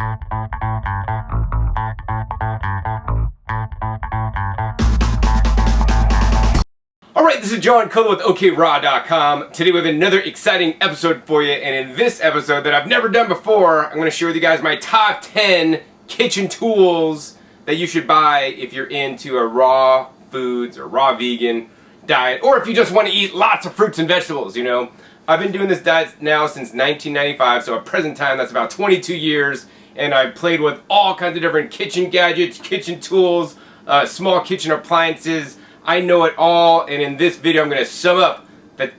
Alright, this is John Cullen with OKRaw.com. Today we have another exciting episode for you, and in this episode that I've never done before, I'm going to share with you guys my top 10 kitchen tools that you should buy if you're into a raw foods or raw vegan diet, or if you just want to eat lots of fruits and vegetables, you know. I've been doing this diet now since 1995, so at present time that's about 22 years, and I've played with all kinds of different kitchen gadgets, kitchen tools, small kitchen appliances. I know it all, and in this video I'm going to sum up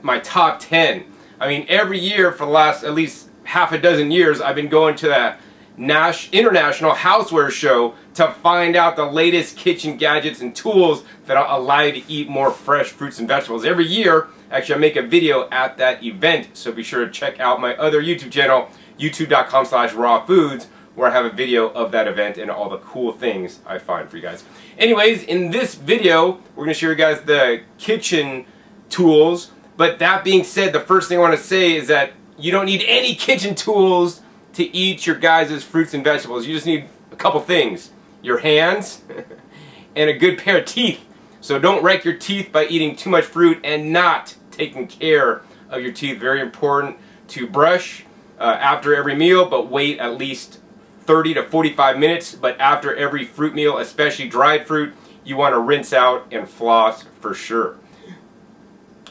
my top 10. I mean, every year for the last at least half a dozen years I've been going to that International Houseware Show to find out the latest kitchen gadgets and tools that allow you to eat more fresh fruits and vegetables. Every year, actually, I make a video at that event, so be sure to check out my other YouTube channel, youtube.com/rawfoods, where I have a video of that event and all the cool things I find for you guys. Anyways, in this video, we're going to show you guys the kitchen tools. But that being said, the first thing I want to say is that you don't need any kitchen tools to eat your guys' fruits and vegetables. You just need a couple things. Your hands and a good pair of teeth. So don't wreck your teeth by eating too much fruit and not taking care of your teeth. Very important to brush after every meal, but wait at least 30 to 45 minutes, but after every fruit meal, especially dried fruit, you want to rinse out and floss for sure.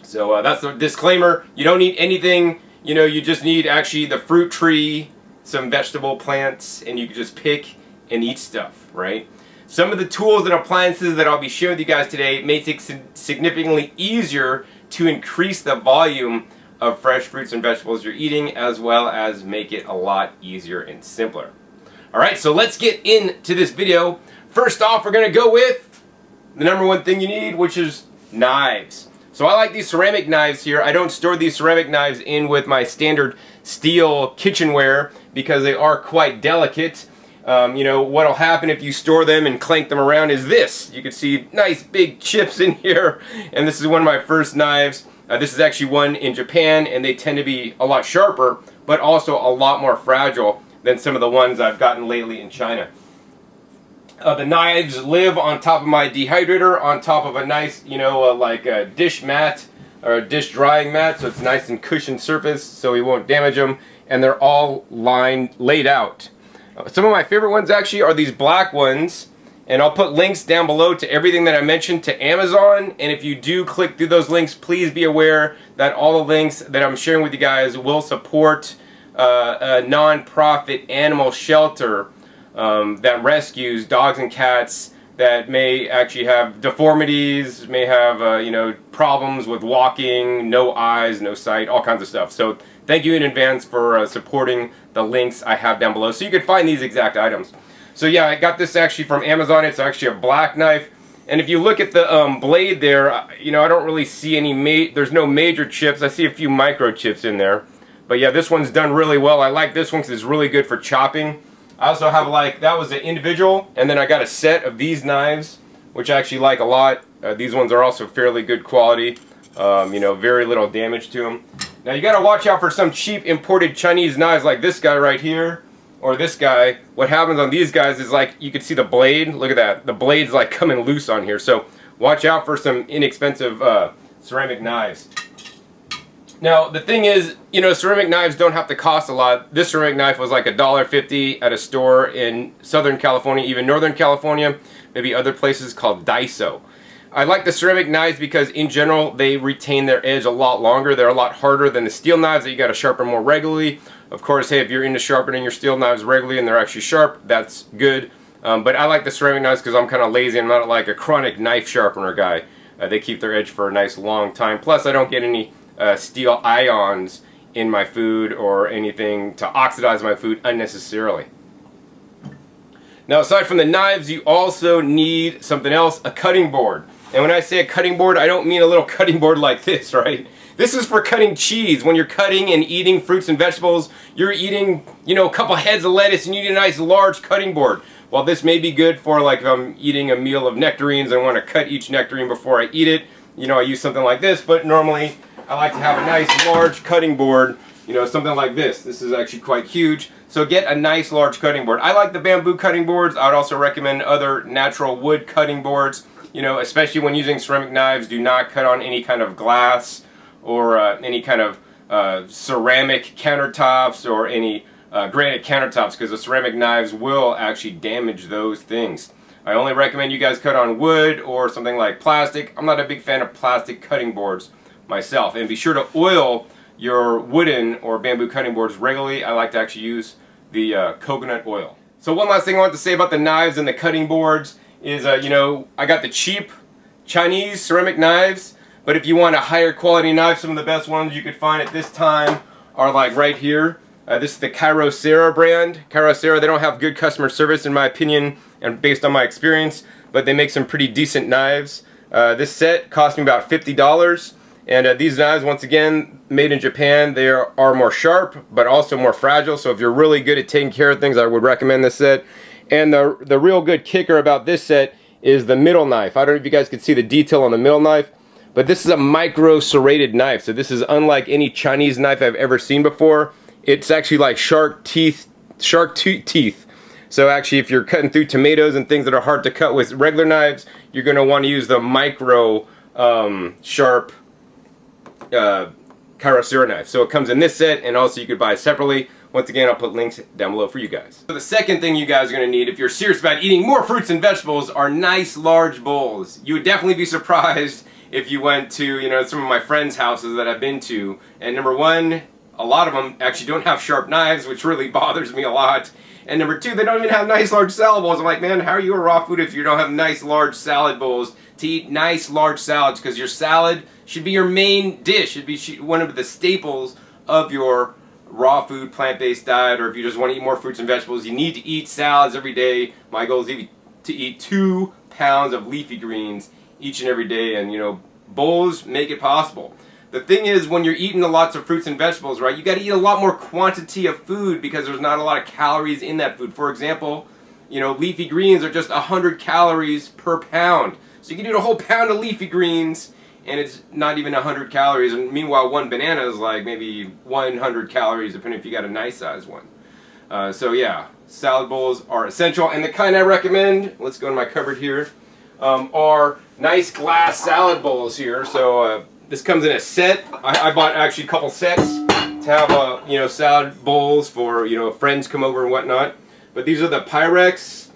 So that's the disclaimer. You don't need anything, you know, you just need actually the fruit tree, some vegetable plants, and you can just pick and eat stuff, right? Some of the tools and appliances that I'll be sharing with you guys today make it significantly easier to increase the volume of fresh fruits and vegetables you're eating, as well as make it a lot easier and simpler. Alright, so let's get into this video. First off, we're going to go with the number one thing you need, which is knives. So I like these ceramic knives here. I don't store these ceramic knives in with my standard steel kitchenware because they are quite delicate. You know, what'll happen if you store them and clank them around is this. You can see nice big chips in here, and this is one of my first knives. This is actually one in Japan, and they tend to be a lot sharper, but also a lot more fragile than some of the ones I've gotten lately in China. The knives live on top of my dehydrator, on top of a nice, you know, like a dish mat or a dish drying mat, so it's nice and cushioned surface so we won't damage them, and they're all laid out. Some of my favorite ones actually are these black ones, and I'll put links down below to everything that I mentioned to Amazon, and if you do click through those links, please be aware that all the links that I'm sharing with you guys will support a non-profit animal shelter that rescues dogs and cats that may actually have deformities, may have you know, problems with walking, no eyes, no sight, all kinds of stuff. So thank you in advance for supporting the links I have down below so you can find these exact items. So yeah, I got this actually from Amazon. It's actually a black knife, and if you look at the blade there, you know, I don't really see any there's no major chips. I see a few microchips in there. But yeah, this one's done really well. I like this one because it's really good for chopping. I also have, like, that was an individual, and then I got a set of these knives, which I actually like a lot. These ones are also fairly good quality. You know, very little damage to them. Now you gotta watch out for some cheap imported Chinese knives like this guy right here, or this guy. What happens on these guys is, like, you can see the blade. Look at that. The blade's like coming loose on here. So watch out for some inexpensive ceramic knives. Now, the thing is, you know, ceramic knives don't have to cost a lot. This ceramic knife was like $1.50 at a store in Southern California, even Northern California, maybe other places called Daiso. I like the ceramic knives because, in general, they retain their edge a lot longer. They're a lot harder than the steel knives that you got to sharpen more regularly. Of course, hey, if you're into sharpening your steel knives regularly and they're actually sharp, that's good. But I like the ceramic knives because I'm kind of lazy. I'm not like a chronic knife sharpener guy. They keep their edge for a nice long time. Plus, I don't get any steel ions in my food or anything to oxidize my food unnecessarily. Now, aside from the knives, you also need something else, a cutting board. And when I say a cutting board, I don't mean a little cutting board like this, right? This is for cutting cheese. When you're cutting and eating fruits and vegetables, you're eating, you know, a couple heads of lettuce and you need a nice large cutting board. While this may be good for, like, if I'm eating a meal of nectarines and I want to cut each nectarine before I eat it, you know, I use something like this, but normally I like to have a nice large cutting board, you know, something like this. This is actually quite huge. So get a nice large cutting board. I like the bamboo cutting boards. I would also recommend other natural wood cutting boards. You know, especially when using ceramic knives, do not cut on any kind of glass or any kind of ceramic countertops or any granite countertops, because the ceramic knives will actually damage those things. I only recommend you guys cut on wood or something like plastic. I'm not a big fan of plastic cutting boards myself. And be sure to oil your wooden or bamboo cutting boards regularly. I like to actually use the coconut oil. So one last thing I want to say about the knives and the cutting boards is, you know, I got the cheap Chinese ceramic knives, but if you want a higher quality knife, some of the best ones you could find at this time are like right here. This is the Kyocera brand. Kyocera, they don't have good customer service in my opinion and based on my experience, but they make some pretty decent knives. This set cost me about $50. And these knives, once again, made in Japan, they are more sharp, but also more fragile. So if you're really good at taking care of things, I would recommend this set. And the real good kicker about this set is the middle knife. I don't know if you guys can see the detail on the middle knife, but this is a micro serrated knife. So this is unlike any Chinese knife I've ever seen before. It's actually like shark teeth. So actually, if you're cutting through tomatoes and things that are hard to cut with regular knives, you're going to want to use the micro sharp Kyocera knife. So it comes in this set, and also you could buy it separately. Once again, I'll put links down below for you guys. So the second thing you guys are going to need if you're serious about eating more fruits and vegetables are nice large bowls. You would definitely be surprised if you went to, you know, some of my friends' houses that I've been to, and number one, a lot of them actually don't have sharp knives, which really bothers me a lot. And number two, they don't even have nice large salad bowls. I'm like, man, how are you a raw food if you don't have nice large salad bowls to eat nice large salads? Because your salad should be your main dish. Should be one of the staples of your raw food, plant-based diet. Or if you just want to eat more fruits and vegetables, you need to eat salads every day. My goal is to eat 2 pounds of leafy greens each and every day. And, you know, bowls make it possible. The thing is, when you're eating lots of fruits and vegetables, right, you got to eat a lot more quantity of food because there's not a lot of calories in that food. For example, you know, leafy greens are just 100 calories per pound. So you can eat a whole pound of leafy greens and it's not even 100 calories. And meanwhile, one banana is like maybe 100 calories, depending if you got a nice size one. So yeah, salad bowls are essential. And the kind I recommend, let's go to my cupboard here, are nice glass salad bowls here. So this comes in a set. I bought actually a couple sets to have, you know, salad bowls for, you know, friends come over and whatnot. But these are the Pyrex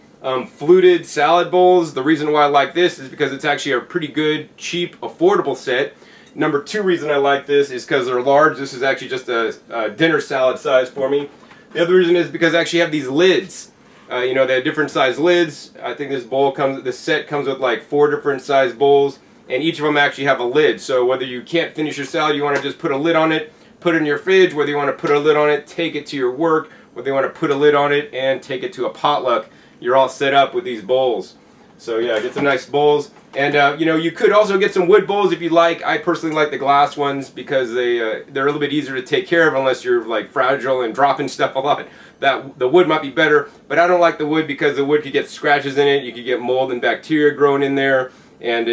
fluted salad bowls. The reason why I like this is because it's actually a pretty good, cheap, affordable set. Number two reason I like this is because they're large. This is actually just a dinner salad size for me. The other reason is because I actually have these lids. You know, they have different size lids. I think this set comes with like 4 different size bowls. And each of them actually have a lid, so whether you can't finish your salad, you want to just put a lid on it, put it in your fridge, whether you want to put a lid on it, take it to your work, whether you want to put a lid on it and take it to a potluck, you're all set up with these bowls. So yeah, get some nice bowls. And you know, you could also get some wood bowls if you like. I personally like the glass ones because they're a little bit easier to take care of unless you're like fragile and dropping stuff a lot. The wood might be better, but I don't like the wood because the wood could get scratches in it, you could get mold and bacteria growing in there. And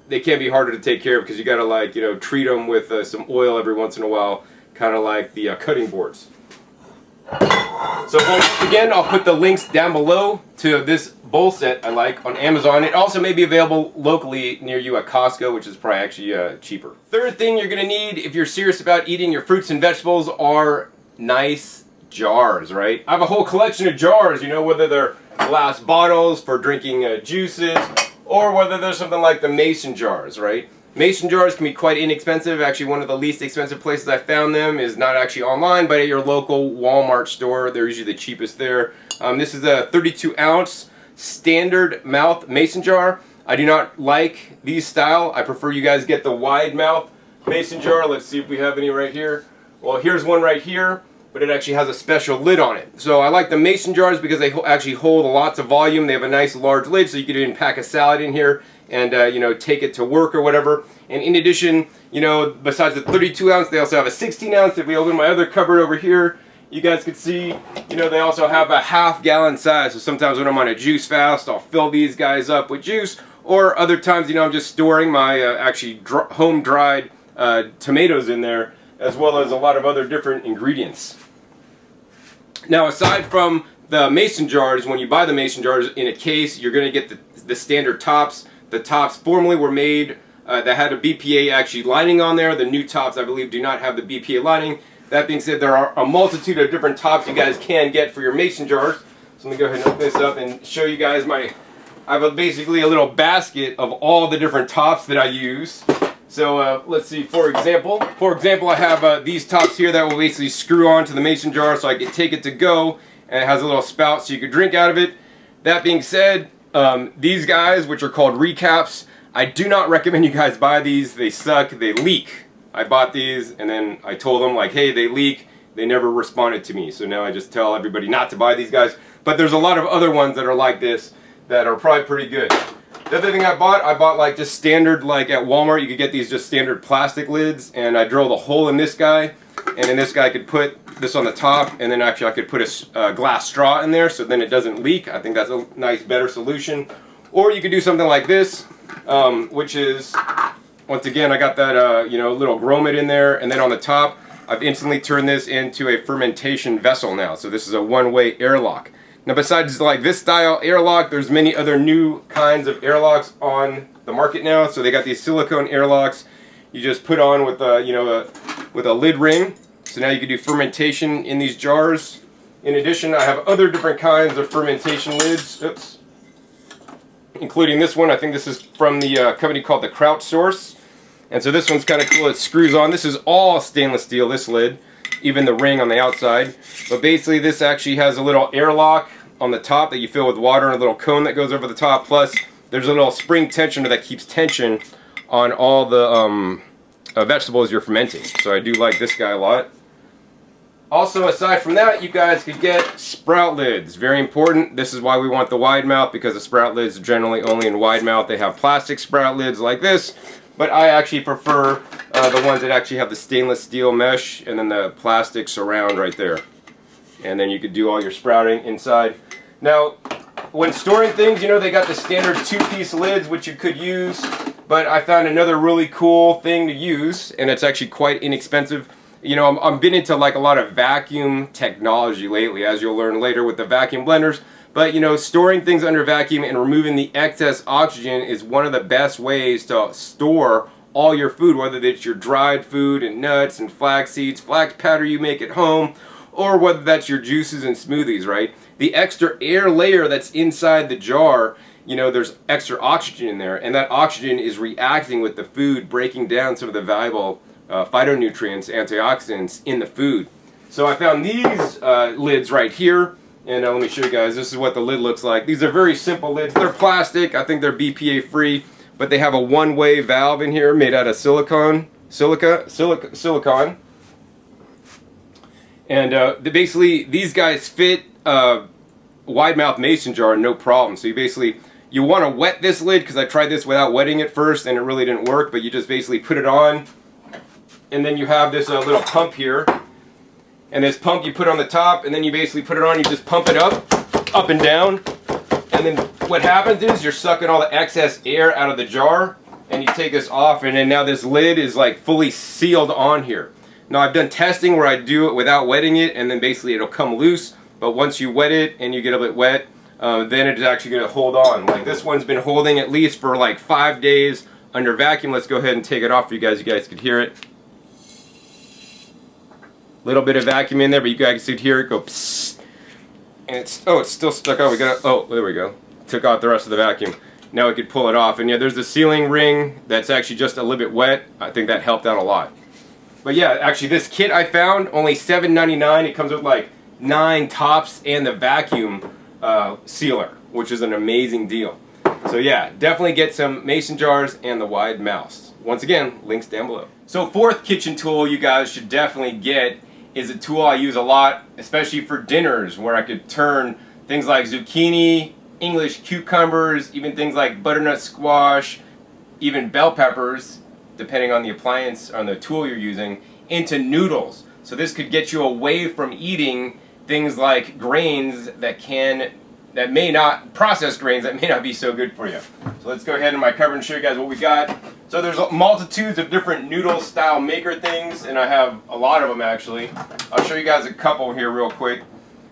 they can be harder to take care of because you got to, like, you know, treat them with some oil every once in a while, kind of like the cutting boards. So once again, I'll put the links down below to this bowl set I like on Amazon. It also may be available locally near you at Costco, which is probably actually cheaper. Third thing you're going to need if you're serious about eating your fruits and vegetables are nice jars, right? I have a whole collection of jars, you know, whether they're glass bottles for drinking juices, or whether there's something like the mason jars, right? Mason jars can be quite inexpensive. Actually, one of the least expensive places I found them is not actually online, but at your local Walmart store. They're usually the cheapest there. This is a 32-ounce standard mouth mason jar. I do not like these style. I prefer you guys get the wide mouth mason jar. Let's see if we have any right here. Well, here's one right here, but it actually has a special lid on it. So I like the mason jars because they actually hold lots of volume. They have a nice large lid, so you could even pack a salad in here and you know, take it to work or whatever. And in addition, you know, besides the 32-ounce, they also have a 16-ounce. If we open my other cupboard over here, you guys can see, you know, they also have a half-gallon size. So sometimes when I'm on a juice fast, I'll fill these guys up with juice. Or other times, you know, I'm just storing my actually home-dried tomatoes in there, as well as a lot of other different ingredients. Now, aside from the mason jars, when you buy the mason jars in a case, you're going to get the standard tops. The tops formerly were made that had a BPA actually lining on there. The new tops, I believe, do not have the BPA lining. That being said, there are a multitude of different tops you guys can get for your mason jars. So let me go ahead and open this up and show you guys I have basically a little basket of all the different tops that I use. So let's see, for example, I have these tops here that will basically screw onto the mason jar so I can take it to go, and it has a little spout so you can drink out of it. That being said, these guys, which are called recaps, I do not recommend you guys buy these. They suck, they leak. I bought these and then I told them like, hey, they leak. They never responded to me, so now I just tell everybody not to buy these guys. But there's a lot of other ones that are like this that are probably pretty good. The other thing I bought like just standard, like at Walmart, you could get these just standard plastic lids, and I drilled a hole in this guy, and in this guy I could put this on the top, and then actually I could put a glass straw in there so then it doesn't leak. I think that's a nice, better solution. Or you could do something like this, which is, once again, I got that you know, little grommet in there, and then on the top, I've instantly turned this into a fermentation vessel now. So this is a one-way airlock. Now, besides like this style airlock, there's many other new kinds of airlocks on the market now. So they got these silicone airlocks you just put on with with a lid ring. So now you can do fermentation in these jars. In addition, I have other different kinds of fermentation lids. Oops. Including this one. I think this is from the company called the Kraut Source. And so this one's kind of cool. It screws on. This is all stainless steel, this lid. Even the ring on the outside. But basically this actually has a little airlock on the top that you fill with water and a little cone that goes over the top. Plus there's a little spring tensioner that keeps tension on all the vegetables you're fermenting. So I do like this guy a lot. Also, aside from that, you guys could get sprout lids. Very important. This is why we want the wide mouth, because the sprout lids are generally only in wide mouth. They have plastic sprout lids like this, but I actually prefer the ones that actually have the stainless steel mesh and then the plastic surround right there. And then you could do all your sprouting inside. Now, when storing things, you know, they got the standard two-piece lids, which you could use, but I found another really cool thing to use, and it's actually quite inexpensive. You know, I'm been into like a lot of vacuum technology lately, as you'll learn later with the vacuum blenders. But you know, storing things under vacuum and removing the excess oxygen is one of the best ways to store all your food, whether it's your dried food and nuts and flax seeds, flax powder you make at home, or whether that's your juices and smoothies, right? The extra air layer that's inside the jar, you know, there's extra oxygen in there, and that oxygen is reacting with the food, breaking down some of the valuable phytonutrients, antioxidants in the food. So I found these lids right here, and let me show you guys. This is what the lid looks like. These are very simple lids. They're plastic. I think they're BPA free, but they have a one-way valve in here made out of silicone. And basically these guys fit wide mouth mason jar no problem. So you want to wet this lid, because I tried this without wetting it first and it really didn't work, but you just basically put it on. And then you have this little pump here, and this pump you put on the top, and then you basically put it on, you just pump it up and down, and then what happens is you're sucking all the excess air out of the jar, and you take this off, and then now this lid is like fully sealed on here. Now I've done testing where I do it without wetting it, and then basically it'll come loose, but once you wet it and you get a bit wet, then it's actually going to hold on. Like this one's been holding at least for like 5 days under vacuum. Let's go ahead and take it off for you guys could hear it. Little bit of vacuum in there, but you guys could hear it go psst. And it's still stuck on. There we go. Took out the rest of the vacuum. Now we could pull it off. And yeah, there's the sealing ring that's actually just a little bit wet. I think that helped out a lot. But yeah, actually this kit I found, only $7.99. It comes with like 9 tops and the vacuum sealer, which is an amazing deal. So yeah, definitely get some mason jars and the wide mouths. Once again, links down below. So fourth kitchen tool you guys should definitely get is a tool I use a lot, especially for dinners, where I could turn things like zucchini, English cucumbers, even things like butternut squash, even bell peppers, depending on the appliance, on the tool you're using, into noodles. So this could get you away from eating things like grains that may not, processed grains that may not be so good for you. So let's go ahead in my cupboard and show you guys what we got. So there's multitudes of different noodle style maker things, and I have a lot of them actually. I'll show you guys a couple here real quick.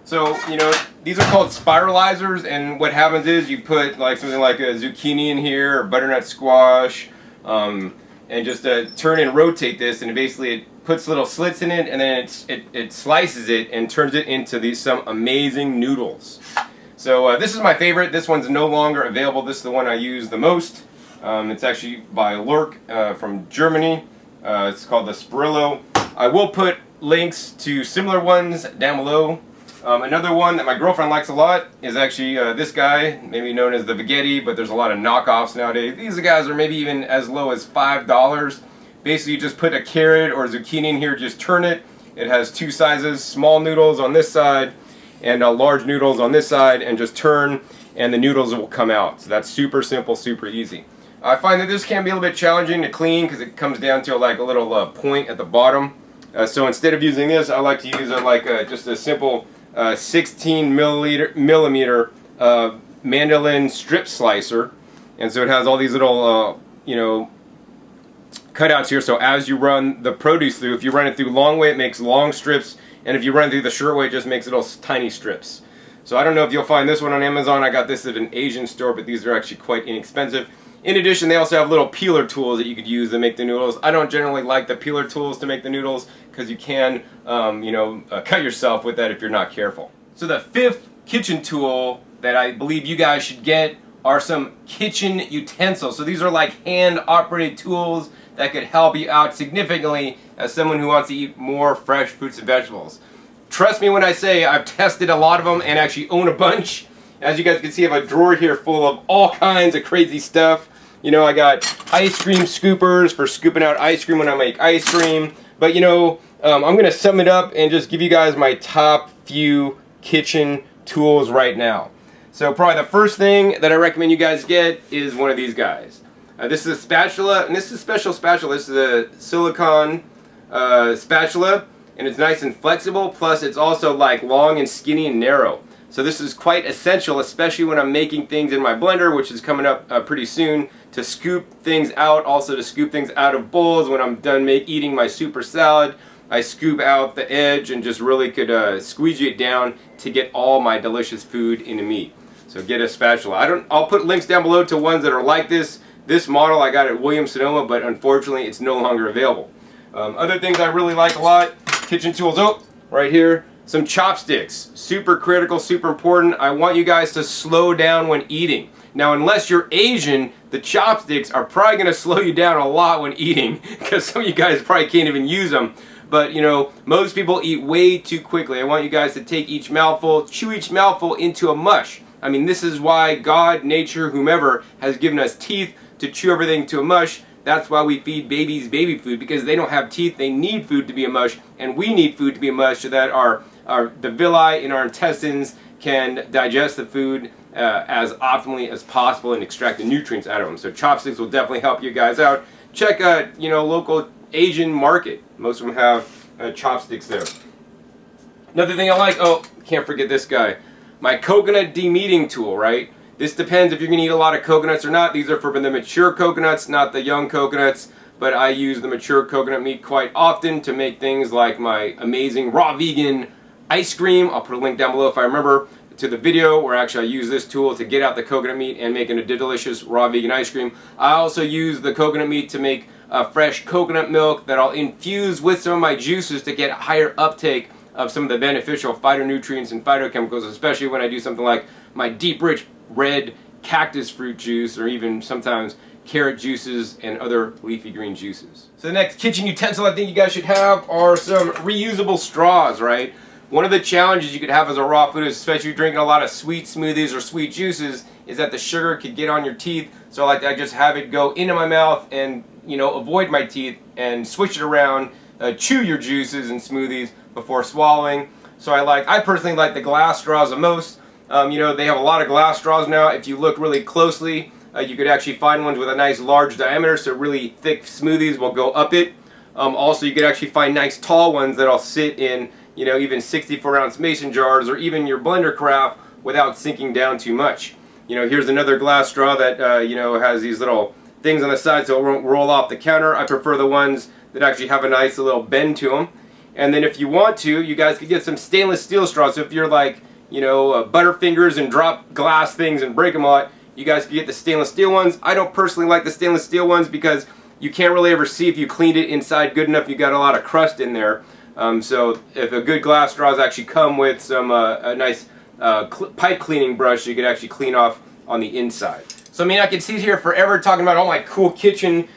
So, you know, these are called spiralizers, and what happens is you put like something like a zucchini in here or butternut squash, and just turn and rotate this, and basically it puts little slits in it, and then it slices it and turns it into some amazing noodles. So this is my favorite. This one's no longer available. This is the one I use the most. It's actually by Lurk from Germany. It's called the Spiralizer. I will put links to similar ones down below. Another one that my girlfriend likes a lot is actually this guy, maybe known as the Veggetti, but there's a lot of knockoffs nowadays. These guys are maybe even as low as $5. Basically, you just put a carrot or zucchini in here, just turn it. It has two sizes, small noodles on this side and large noodles on this side, and just turn and the noodles will come out. So that's super simple, super easy. I find that this can be a little bit challenging to clean because it comes down to like a little point at the bottom. So instead of using this, I like to use just a simple 16 millimeter mandolin strip slicer, and so it has all these little you know, cutouts here. So as you run the produce through, if you run it through long way, it makes long strips, and if you run it through the short way, it just makes little tiny strips. So I don't know if you'll find this one on Amazon. I got this at an Asian store, but these are actually quite inexpensive. In addition, they also have little peeler tools that you could use to make the noodles. I don't generally like the peeler tools to make the noodles because you can, you know, cut yourself with that if you're not careful. So the fifth kitchen tool that I believe you guys should get are some kitchen utensils. So these are like hand-operated tools that could help you out significantly as someone who wants to eat more fresh fruits and vegetables. Trust me when I say I've tested a lot of them and actually own a bunch. As you guys can see, I have a drawer here full of all kinds of crazy stuff. You know, I got ice cream scoopers for scooping out ice cream when I make ice cream. But you know, I'm going to sum it up and just give you guys my top few kitchen tools right now. So probably the first thing that I recommend you guys get is one of these guys. This is a spatula, and this is a special spatula. This is a silicone spatula, and it's nice and flexible, plus it's also like long and skinny and narrow. So this is quite essential, especially when I'm making things in my blender, which is coming up pretty soon, to scoop things out, also to scoop things out of bowls. When I'm done eating my super salad, I scoop out the edge and just really could squeegee it down to get all my delicious food into meat. So get a spatula. I'll put links down below to ones that are like this. This model I got at Williams-Sonoma, but unfortunately it's no longer available. Other things I really like a lot, kitchen tools, right here. Some chopsticks, super critical, super important. I want you guys to slow down when eating. Now, unless you're Asian, the chopsticks are probably going to slow you down a lot when eating because some of you guys probably can't even use them. But, you know, most people eat way too quickly. I want you guys to take each mouthful, chew each mouthful into a mush. I mean, this is why God, nature, whomever has given us teeth to chew everything to a mush. That's why we feed babies baby food, because they don't have teeth. They need food to be a mush, and we need food to be a mush so that the villi in our intestines can digest the food as optimally as possible and extract the nutrients out of them. So chopsticks will definitely help you guys out. Check you know, local Asian market. Most of them have chopsticks there. Another thing I like, can't forget this guy. My coconut demeating tool, right? This depends if you're going to eat a lot of coconuts or not. These are for the mature coconuts, not the young coconuts. But I use the mature coconut meat quite often to make things like my amazing raw vegan ice cream. I'll put a link down below if I remember to the video where actually I use this tool to get out the coconut meat and make a delicious raw vegan ice cream. I also use the coconut meat to make fresh coconut milk that I'll infuse with some of my juices to get higher uptake of some of the beneficial phytonutrients and phytochemicals, especially when I do something like my deep rich red cactus fruit juice, or even sometimes carrot juices and other leafy green juices. So the next kitchen utensil I think you guys should have are some reusable straws, right? One of the challenges you could have as a raw food, especially if you're drinking a lot of sweet smoothies or sweet juices, is that the sugar could get on your teeth. So I just have it go into my mouth and, you know, avoid my teeth and switch it around, chew your juices and smoothies before swallowing. So I personally like the glass straws the most. You know, they have a lot of glass straws now. If you look really closely, you could actually find ones with a nice large diameter, so really thick smoothies will go up it. Also, you could actually find nice tall ones that'll sit in, you know, even 64-ounce mason jars or even your blender carafe without sinking down too much. You know, here's another glass straw that, you know, has these little things on the side so it won't roll off the counter. I prefer the ones that actually have a nice little bend to them. And then if you want to, you guys could get some stainless steel straws. So if you're like, you know, butterfingers and drop glass things and break them a lot, you guys could get the stainless steel ones. I don't personally like the stainless steel ones because you can't really ever see if you cleaned it inside good enough. You got a lot of crust in there. So if a good glass straws actually come with some a nice pipe cleaning brush, you could actually clean off on the inside. So I mean, I could sit here forever talking about all my cool kitchen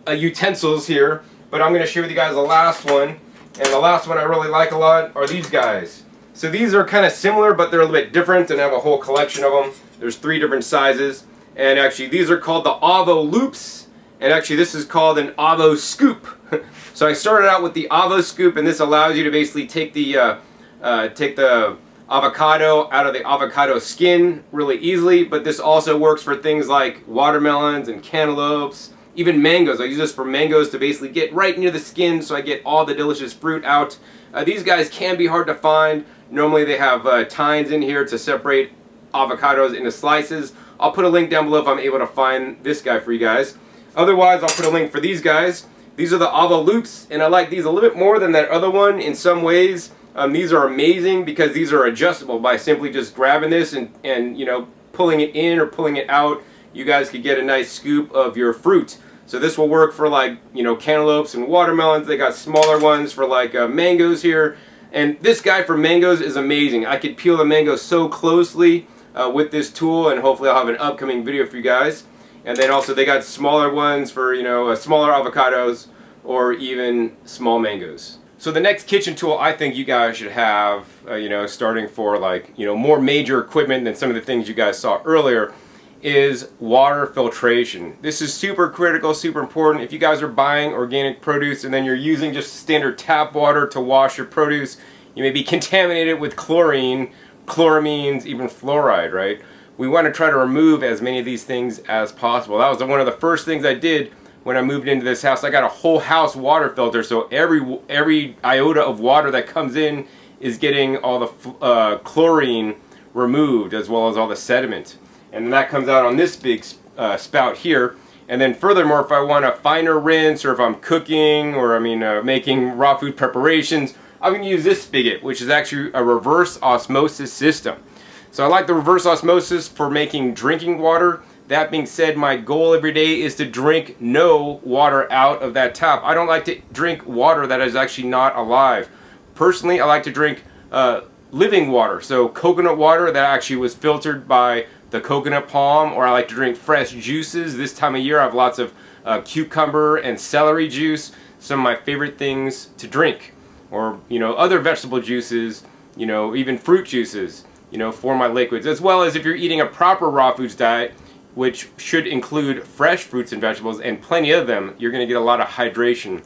utensils here, but I'm going to share with you guys the last one. And the last one I really like a lot are these guys. So these are kind of similar, but they're a little bit different, and I have a whole collection of them. There's 3 different sizes, and actually these are called the Avo Loops, and actually this is called an Avo Scoop. So I started out with the Avo Scoop, and this allows you to basically take the avocado out of the avocado skin really easily, but this also works for things like watermelons and cantaloupes, even mangoes. I use this for mangoes to basically get right near the skin so I get all the delicious fruit out. These guys can be hard to find. Normally they have tines in here to separate avocados into slices. I'll put a link down below if I'm able to find this guy for you guys. Otherwise, I'll put a link for these guys. These are the Avo Loops, and I like these a little bit more than that other one in some ways. These are amazing because these are adjustable. By simply just grabbing this and you know, pulling it in or pulling it out, you guys could get a nice scoop of your fruit. So this will work for, like, you know, cantaloupes and watermelons. They got smaller ones for like mangoes here. And this guy for mangoes is amazing. I could peel the mango so closely with this tool, and hopefully I'll have an upcoming video for you guys. And then also they got smaller ones for, you know, smaller avocados or even small mangoes. So the next kitchen tool I think you guys should have, you know, starting for, like, you know, more major equipment than some of the things you guys saw earlier, is water filtration. This is super critical, super important. If you guys are buying organic produce and then you're using just standard tap water to wash your produce, you may be contaminated with chlorine, chloramines, even fluoride, right? We want to try to remove as many of these things as possible. That was one of the first things I did when I moved into this house. I got a whole house water filter, so every iota of water that comes in is getting all the chlorine removed, as well as all the sediment. And that comes out on this big spout here. And then furthermore, if I want a finer rinse, or if I'm cooking, or making raw food preparations, I'm going to use this spigot, which is actually a reverse osmosis system. So I like the reverse osmosis for making drinking water. That being said, my goal every day is to drink no water out of that tap. I don't like to drink water that is actually not alive. Personally, I like to drink living water. So coconut water that actually was filtered by the coconut palm, or I like to drink fresh juices. This time of year I have lots of cucumber and celery juice, some of my favorite things to drink. Or, you know, other vegetable juices, you know, even fruit juices, you know, for my liquids. As well as if you're eating a proper raw foods diet, which should include fresh fruits and vegetables, and plenty of them, you're going to get a lot of hydration,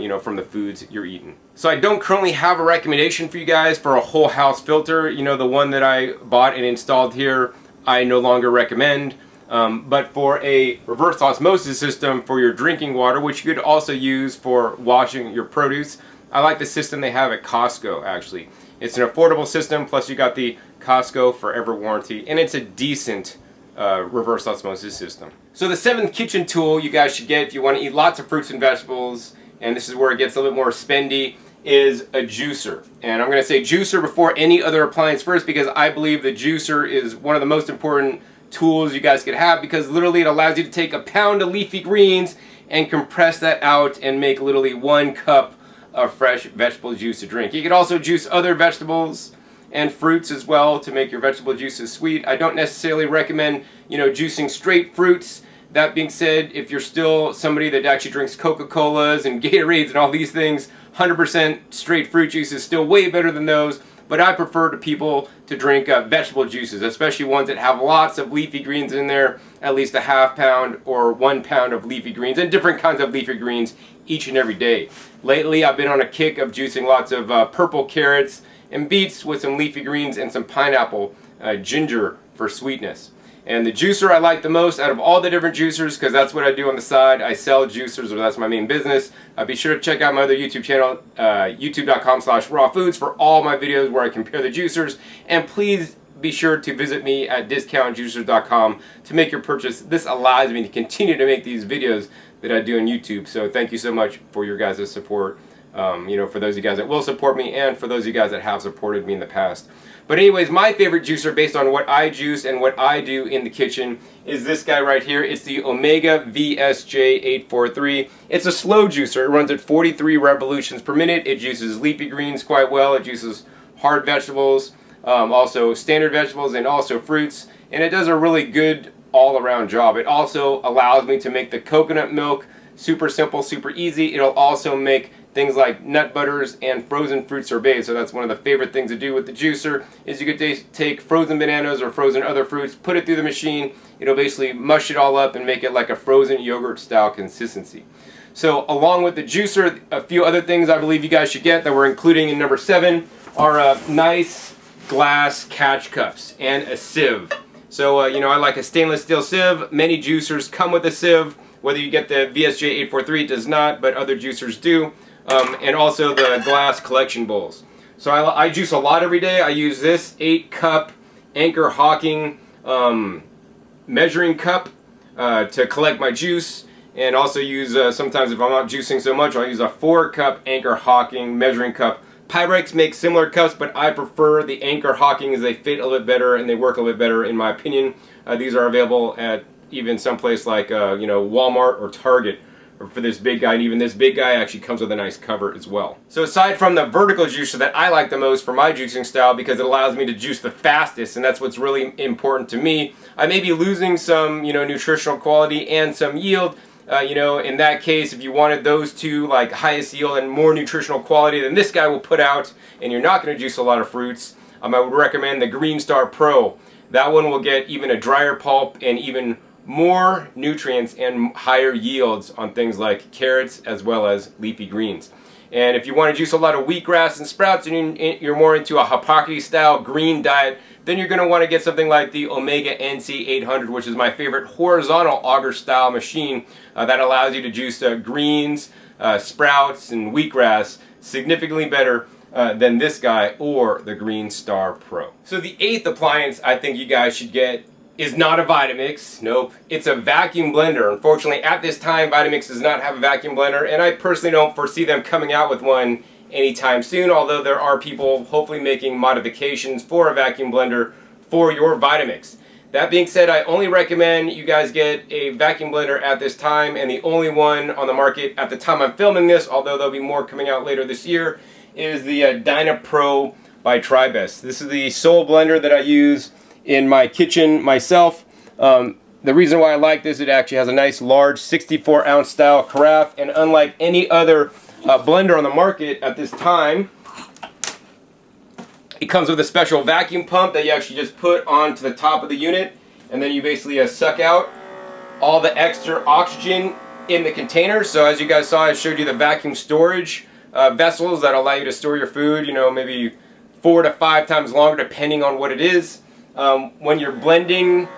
you know, from the foods you're eating. So I don't currently have a recommendation for you guys for a whole house filter. You know, the one that I bought and installed here, I no longer recommend. But for a reverse osmosis system for your drinking water, which you could also use for washing your produce, I like the system they have at Costco, actually. It's an affordable system, plus you got the Costco Forever warranty, and it's a decent reverse osmosis system. So the 7th kitchen tool you guys should get if you want to eat lots of fruits and vegetables, and this is where it gets a little bit more spendy, is a juicer. And I'm going to say juicer before any other appliance first, because I believe the juicer is one of the most important tools you guys could have, because literally it allows you to take a pound of leafy greens and compress that out and make literally 1 cup of fresh vegetable juice to drink. You could also juice other vegetables and fruits as well to make your vegetable juices sweet. I don't necessarily recommend, you know, juicing straight fruits. That being said, if you're still somebody that actually drinks Coca-Colas and Gatorades and all these things, 100% straight fruit juice is still way better than those. But I prefer to people to drink vegetable juices, especially ones that have lots of leafy greens in there, at least a ½ pound or 1 pound of leafy greens, and different kinds of leafy greens each and every day. Lately, I've been on a kick of juicing lots of purple carrots and beets with some leafy greens and some pineapple ginger for sweetness. And the juicer I like the most out of all the different juicers, because that's what I do on the side. I sell juicers, or that's my main business. Be sure to check out my other YouTube channel, youtube.com/rawfoods, for all my videos where I compare the juicers. And please be sure to visit me at discountjuicers.com to make your purchase. This allows me to continue to make these videos that I do on YouTube. So thank you so much for your guys' support You know, for those of you guys that will support me and for those of you guys that have supported me in the past. But anyways, my favorite juicer based on what I juice and what I do in the kitchen is this guy right here. It's the Omega VSJ843. It's a slow juicer. It runs at 43 revolutions per minute. It juices leafy greens quite well. It juices hard vegetables, also standard vegetables, and also fruits. And it does a really good all-around job. It also allows me to make the coconut milk super simple, super easy. It'll also make things like nut butters and frozen fruit sorbets. So that's one of the favorite things to do with the juicer is you could take frozen bananas or frozen other fruits, put it through the machine. It'll basically mush it all up and make it like a frozen yogurt style consistency. So along with the juicer, a few other things I believe you guys should get that we're including in number 7 are nice glass catch cups and a sieve. So you know, I like a stainless steel sieve. Many juicers come with a sieve. Whether you get the VSJ843, it does not, but other juicers do. And also the glass collection bowls. So I juice a lot every day. I use this 8-cup Anchor Hawking measuring cup to collect my juice, and also use sometimes if I'm not juicing so much, I'll use a 4-cup Anchor Hawking measuring cup. Pyrex makes similar cups, but I prefer the Anchor Hawking as they fit a little bit better and they work a little bit better in my opinion. These are available at even someplace like you know, Walmart or Target. For this big guy, and even this big guy actually comes with a nice cover as well. So aside from the vertical juicer that I like the most for my juicing style because it allows me to juice the fastest, and that's what's really important to me, I may be losing some, you know, nutritional quality and some yield. You know, in that case, if you wanted those two, like highest yield and more nutritional quality than this guy will put out, and you're not going to juice a lot of fruits, I would recommend the Green Star Pro. That one will get even a drier pulp and even more nutrients and higher yields on things like carrots as well as leafy greens. And if you want to juice a lot of wheatgrass and sprouts and you're more into a Hippocrates style green diet, then you're going to want to get something like the Omega NC800, which is my favorite horizontal auger style machine that allows you to juice greens, sprouts, and wheatgrass significantly better than this guy or the Green Star Pro. So the 8th appliance I think you guys should get is not a Vitamix. Nope. It's a vacuum blender. Unfortunately, at this time, Vitamix does not have a vacuum blender, and I personally don't foresee them coming out with one anytime soon, although there are people hopefully making modifications for a vacuum blender for your Vitamix. That being said, I only recommend you guys get a vacuum blender at this time, and the only one on the market at the time I'm filming this, although there'll be more coming out later this year, is the DynaPro by Tribest. This is the sole blender that I use in my kitchen myself. The reason why I like this, it actually has a nice large 64-ounce style carafe, and unlike any other blender on the market at this time, it comes with a special vacuum pump that you actually just put onto the top of the unit, and then you basically suck out all the extra oxygen in the container. So as you guys saw, I showed you the vacuum storage vessels that allow you to store your food, you know, maybe 4 to 5 times longer depending on what it is. When you're blending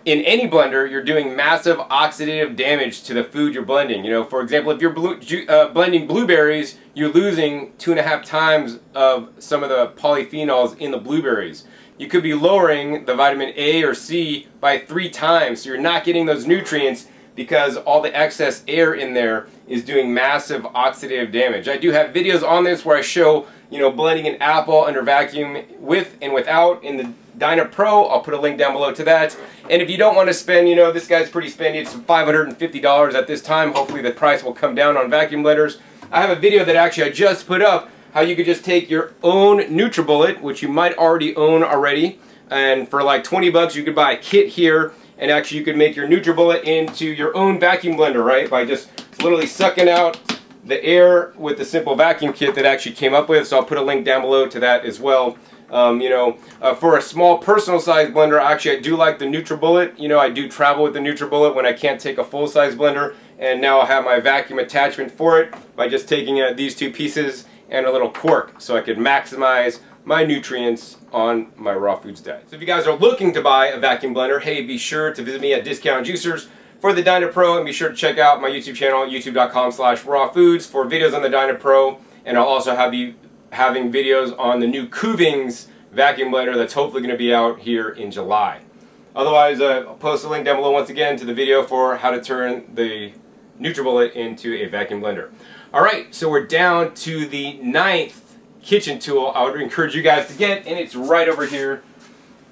in any blender, you're doing massive oxidative damage to the food you're blending. You know, for example, if you're blending blueberries, you're losing 2.5 times of some of the polyphenols in the blueberries. You could be lowering the vitamin A or C by 3 times, so you're not getting those nutrients because all the excess air in there is doing massive oxidative damage. I do have videos on this where I show, you know, blending an apple under vacuum with and without in the DynaPro. I'll put a link down below to that. And if you don't want to spend, you know, this guy's pretty spendy. It's $550 at this time. Hopefully the price will come down on vacuum blenders. I have a video that actually I just put up how you could just take your own NutriBullet, which you might already own already, and for like 20 bucks you could buy a kit here, and actually you could make your NutriBullet into your own vacuum blender, right? By just literally sucking out the air with the simple vacuum kit that actually came up with. So I'll put a link down below to that as well. You know, for a small personal size blender, actually I do like the NutriBullet. You know, I do travel with the NutriBullet when I can't take a full size blender, and now I have my vacuum attachment for it by just taking these 2 pieces and a little cork, so I could maximize my nutrients on my raw foods diet. So if you guys are looking to buy a vacuum blender, hey, be sure to visit me at Discount Juicers for the DynaPro, and be sure to check out my YouTube channel, youtube.com/rawfoods, for videos on the DynaPro, and I'll also be having videos on the new Kuvings vacuum blender that's hopefully going to be out here in July. Otherwise, I'll post a link down below once again to the video for how to turn the NutriBullet into a vacuum blender. Alright, so we're down to the 9th kitchen tool I would encourage you guys to get, and it's right over here.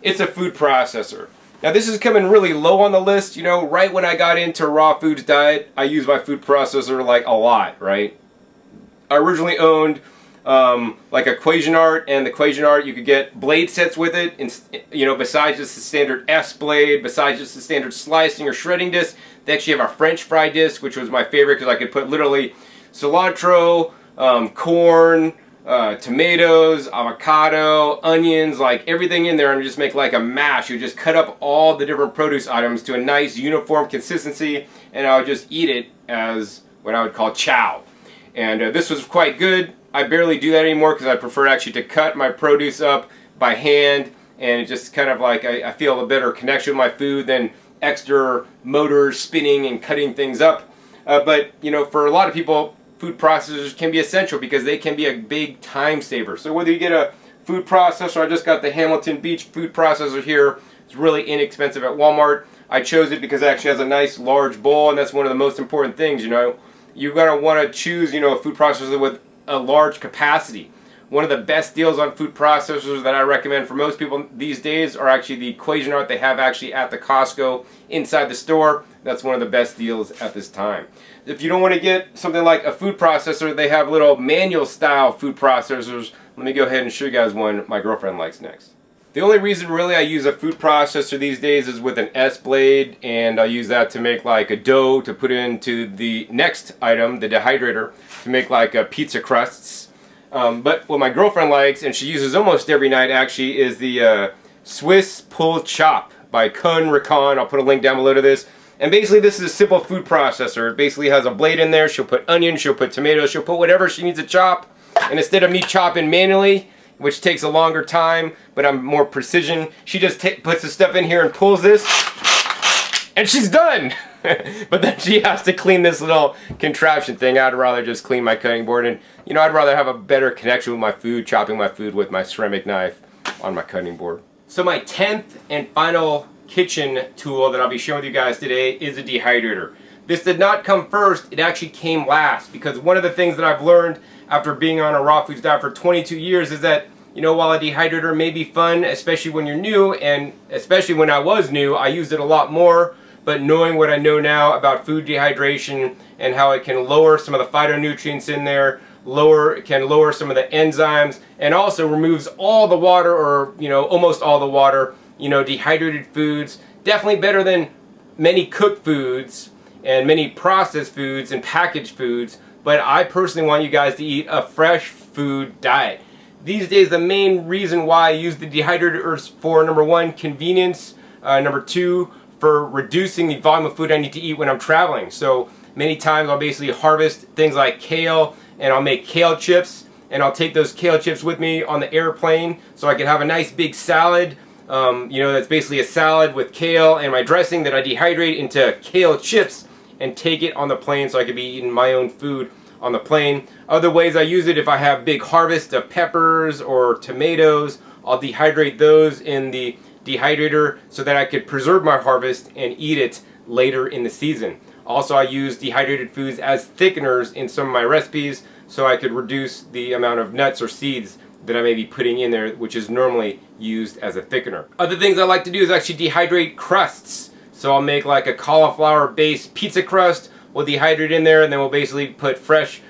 It's a food processor. Now this is coming really low on the list. You know, right when I got into raw foods diet, I used my food processor like a lot, right? I originally owned like a Cuisinart, and the Cuisinart, you could get blade sets with it, and, you know, besides just the standard S blade, besides just the standard slicing or shredding disc, they actually have a French fry disc, which was my favorite because I could put literally cilantro, corn, tomatoes, avocado, onions, like everything in there, and just make like a mash. You just cut up all the different produce items to a nice uniform consistency, and I would just eat it as what I would call chow. And this was quite good. I barely do that anymore because I prefer actually to cut my produce up by hand, and it just kind of like I feel a better connection with my food than extra motors spinning and cutting things up. But you know, for a lot of people, food processors can be essential because they can be a big time saver. So whether you get a food processor, I just got the Hamilton Beach food processor here. It's really inexpensive at Walmart. I chose it because it actually has a nice large bowl, and that's one of the most important things. You know, you're gonna want to choose, you know, a food processor with a large capacity. One of the best deals on food processors that I recommend for most people these days are actually the Cuisinart they have actually at the Costco inside the store. That's one of the best deals at this time. If you don't want to get something like a food processor, they have little manual style food processors. Let me go ahead and show you guys one my girlfriend likes next. The only reason really I use a food processor these days is with an S blade, and I use that to make like a dough to put into the next item, the dehydrator, to make like pizza crusts. But what my girlfriend likes, and she uses almost every night actually, is the Swiss Pull Chop by Kun Rakan. I'll put a link down below to this. And basically this is a simple food processor. It basically has a blade in there. She'll put onions, she'll put tomatoes, she'll put whatever she needs to chop. And instead of me chopping manually, which takes a longer time, but I'm more precision, she just puts the stuff in here and pulls this, and she's done! But then she has to clean this little contraption thing. I'd rather just clean my cutting board, and you know, I'd rather have a better connection with my food, chopping my food with my ceramic knife on my cutting board. So my 10th and final kitchen tool that I'll be showing you guys today is a dehydrator. This did not come first, it actually came last, because one of the things that I've learned after being on a raw foods diet for 22 years is that, you know, while a dehydrator may be fun, especially when you're new, and especially when I was new, I used it a lot more, but knowing what I know now about food dehydration and how it can lower some of the phytonutrients in there, can lower some of the enzymes, and also removes all the water, or, you know, almost all the water. You know, dehydrated foods, definitely better than many cooked foods and many processed foods and packaged foods, but I personally want you guys to eat a fresh food diet. These days, the main reason why I use the dehydrator is for, number one, convenience, number two, for reducing the volume of food I need to eat when I'm traveling. So many times I'll basically harvest things like kale, and I'll make kale chips, and I'll take those kale chips with me on the airplane so I can have a nice big salad. You know, that's basically a salad with kale and my dressing that I dehydrate into kale chips and take it on the plane so I could be eating my own food on the plane. Other ways I use it, if I have big harvest of peppers or tomatoes, I'll dehydrate those in the dehydrator so that I could preserve my harvest and eat it later in the season. Also, I use dehydrated foods as thickeners in some of my recipes so I could reduce the amount of nuts or seeds that I may be putting in there, which is normally used as a thickener. Other things I like to do is actually dehydrate crusts. So I'll make like a cauliflower based pizza crust, we'll dehydrate in there, and then we'll basically put fresh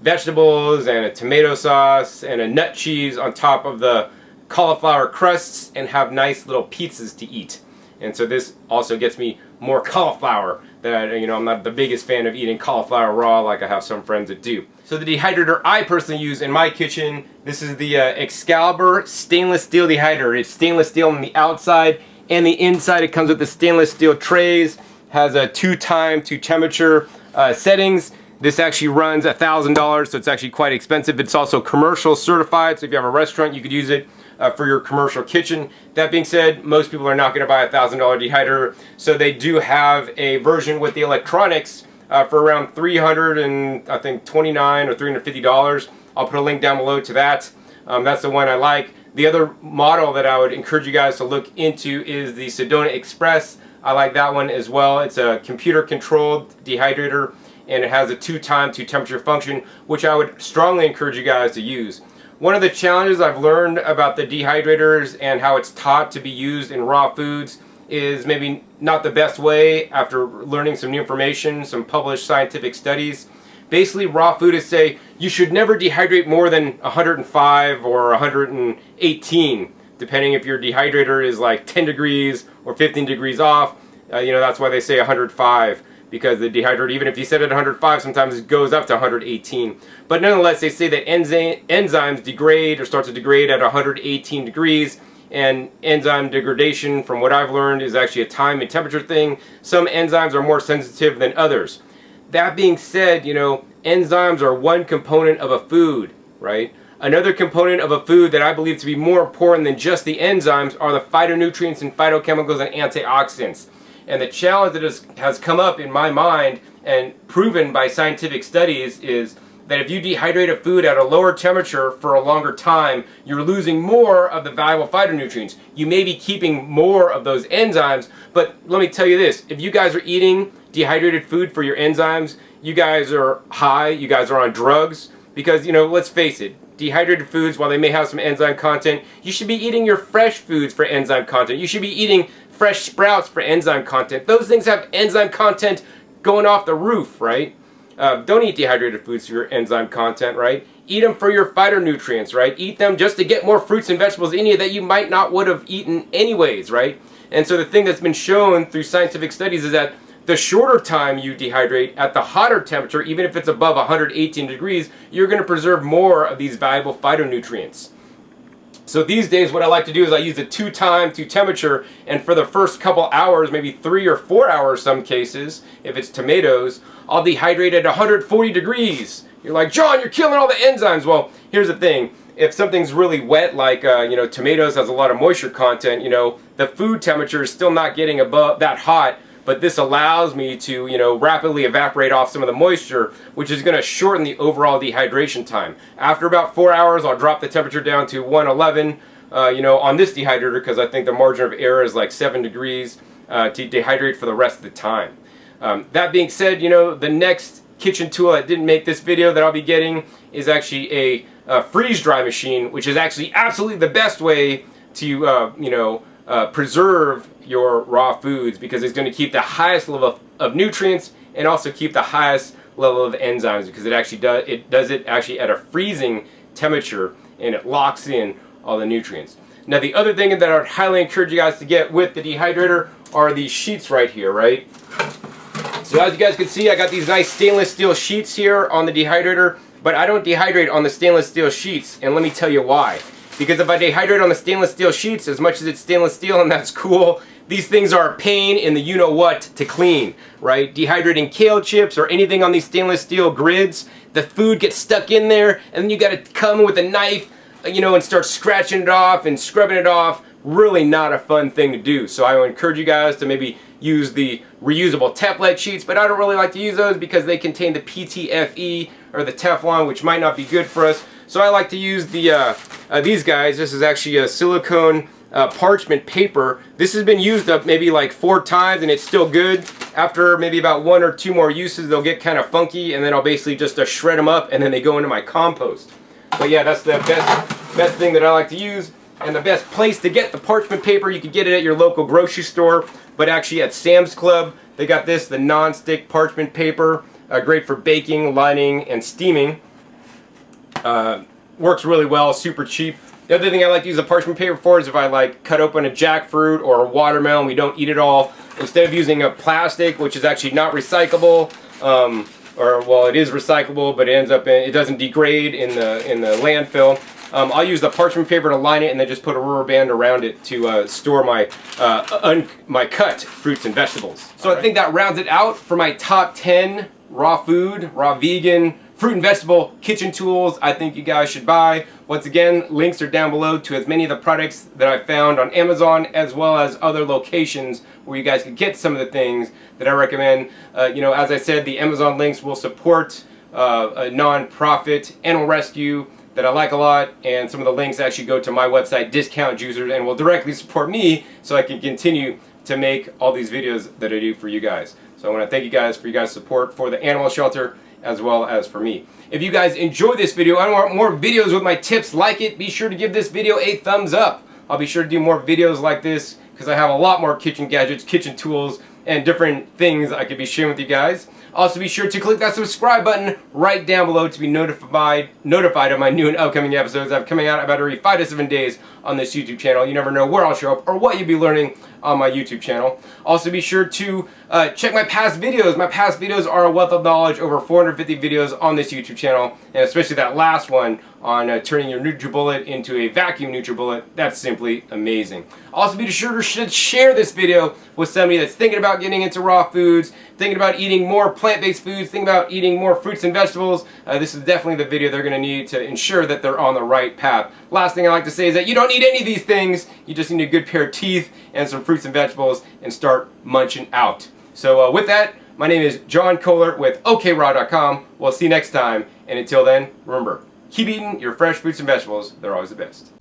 vegetables and a tomato sauce and a nut cheese on top of the cauliflower crusts and have nice little pizzas to eat. And so this also gets me more cauliflower. That, you know, I'm not the biggest fan of eating cauliflower raw like I have some friends that do. So the dehydrator I personally use in my kitchen, this is the Excalibur stainless steel dehydrator. It's stainless steel on the outside and the inside. It comes with the stainless steel trays, has a 2-time to temperature settings. This actually runs $1,000, so it's actually quite expensive. It's also commercial certified, so if you have a restaurant, you could use it for your commercial kitchen. That being said, most people are not going to buy a $1,000 dehydrator, so they do have a version with the electronics for around $329 or $350. I'll put a link down below to that. That's the one I like. The other model that I would encourage you guys to look into is the Sedona Express. I like that one as well. It's a computer controlled dehydrator, and it has a 2 temperature function, which I would strongly encourage you guys to use. One of the challenges I've learned about the dehydrators and how it's taught to be used in raw foods is maybe not the best way after learning some new information, some published scientific studies. Basically, raw food is say you should never dehydrate more than 105 or 118, depending if your dehydrator is like 10 degrees or 15 degrees off. That's why they say 105, because the dehydrator, even if you set it at 105, sometimes it goes up to 118. But nonetheless, they say that enzymes degrade or start to degrade at 118 degrees. And enzyme degradation, from what I've learned, is actually a time and temperature thing. Some enzymes are more sensitive than others. That being said, enzymes are one component of a food, right? Another component of a food that I believe to be more important than just the enzymes are the phytonutrients and phytochemicals and antioxidants. And the challenge that has come up in my mind and proven by scientific studies is that if you dehydrate a food at a lower temperature for a longer time, you're losing more of the valuable phytonutrients. You may be keeping more of those enzymes, but let me tell you this, if you guys are eating dehydrated food for your enzymes, you guys are high, you guys are on drugs, because, let's face it, dehydrated foods, while they may have some enzyme content, you should be eating your fresh foods for enzyme content. You should be eating fresh sprouts for enzyme content. Those things have enzyme content going off the roof, right? Don't eat dehydrated foods for your enzyme content, right? Eat them for your phytonutrients, right? Eat them just to get more fruits and vegetables in you that you might not would have eaten anyways, right? And so the thing that's been shown through scientific studies is that the shorter time you dehydrate at the hotter temperature, even if it's above 118 degrees, you're going to preserve more of these valuable phytonutrients. So these days what I like to do is I use a 2 temperature, and for the first couple hours, maybe 3 or 4 hours some cases, if it's tomatoes, I'll dehydrate at 140 degrees. You're like, John, you're killing all the enzymes. Well, here's the thing. If something's really wet, like tomatoes has a lot of moisture content, the food temperature is still not getting above that hot, but this allows me to, rapidly evaporate off some of the moisture, which is going to shorten the overall dehydration time. After about 4 hours, I'll drop the temperature down to 111, on this dehydrator, because I think the margin of error is like 7 degrees to dehydrate for the rest of the time. That being said, the next kitchen tool that didn't make this video that I'll be getting is actually a freeze dry machine, which is actually absolutely the best way to, preserve your raw foods, because it's going to keep the highest level of nutrients and also keep the highest level of enzymes, because it does it actually at a freezing temperature, and it locks in all the nutrients. Now, the other thing that I would highly encourage you guys to get with the dehydrator are these sheets right here, right? So as you guys can see, I got these nice stainless steel sheets here on the dehydrator, but I don't dehydrate on the stainless steel sheets, and let me tell you why. Because if I dehydrate on the stainless steel sheets, as much as it's stainless steel and that's cool, these things are a pain in the you-know-what to clean, right? Dehydrating kale chips or anything on these stainless steel grids, the food gets stuck in there, and then you gotta come with a knife, and start scratching it off and scrubbing it off. Really not a fun thing to do. So I would encourage you guys to maybe use the reusable Teflon sheets, but I don't really like to use those because they contain the PTFE or the Teflon, which might not be good for us. So I like to use the these guys. This is actually a silicone parchment paper. This has been used up maybe like 4 times and it's still good. After maybe about 1 or 2 more uses, they'll get kind of funky, and then I'll basically just shred them up, and then they go into my compost. But yeah, that's the best thing that I like to use. And the best place to get the parchment paper, you can get it at your local grocery store, but actually at Sam's Club, they got this, the non-stick parchment paper, great for baking, lining, and steaming. Works really well, super cheap. The other thing I like to use the parchment paper for is if I like cut open a jackfruit or a watermelon, we don't eat it all. Instead of using a plastic, which is actually not recyclable, well, it is recyclable, but it doesn't degrade in the landfill. I'll use the parchment paper to line it, and then just put a rubber band around it to store my my cut fruits and vegetables. So I think that rounds it out for my top 10 raw food, raw vegan, fruit and vegetable kitchen tools I think you guys should buy. Once again, links are down below to as many of the products that I found on Amazon, as well as other locations where you guys can get some of the things that I recommend. As I said, the Amazon links will support a non-profit animal rescue that I like a lot, and some of the links actually go to my website, Discount Juicers, and will directly support me so I can continue to make all these videos that I do for you guys. So I want to thank you guys for your guys' support for the animal shelter as well as for me. If you guys enjoy this video and want more videos with my tips like it, be sure to give this video a thumbs up. I'll be sure to do more videos like this because I have a lot more kitchen gadgets, kitchen tools, and different things I could be sharing with you guys. Also be sure to click that subscribe button right down below to be notified of my new and upcoming episodes that are coming out about every 5 to 7 days on this YouTube channel. You never know where I'll show up or what you'll be learning on my YouTube channel. Also be sure to check my past videos. My past videos are a wealth of knowledge, over 450 videos on this YouTube channel, and especially that last one on turning your NutriBullet into a vacuum NutriBullet. That's simply amazing. Also be sure to share this video with somebody that's thinking about getting into raw foods, thinking about eating more plant-based foods, thinking about eating more fruits and vegetables. This is definitely the video they're going to need to ensure that they're on the right path. Last thing I like to say is that you don't need any of these things. You just need a good pair of teeth and some fruits and vegetables and start munching out. So with that, my name is John Kohler with OKRaw.com. We'll see you next time, and until then, remember, keep eating your fresh fruits and vegetables. They're always the best.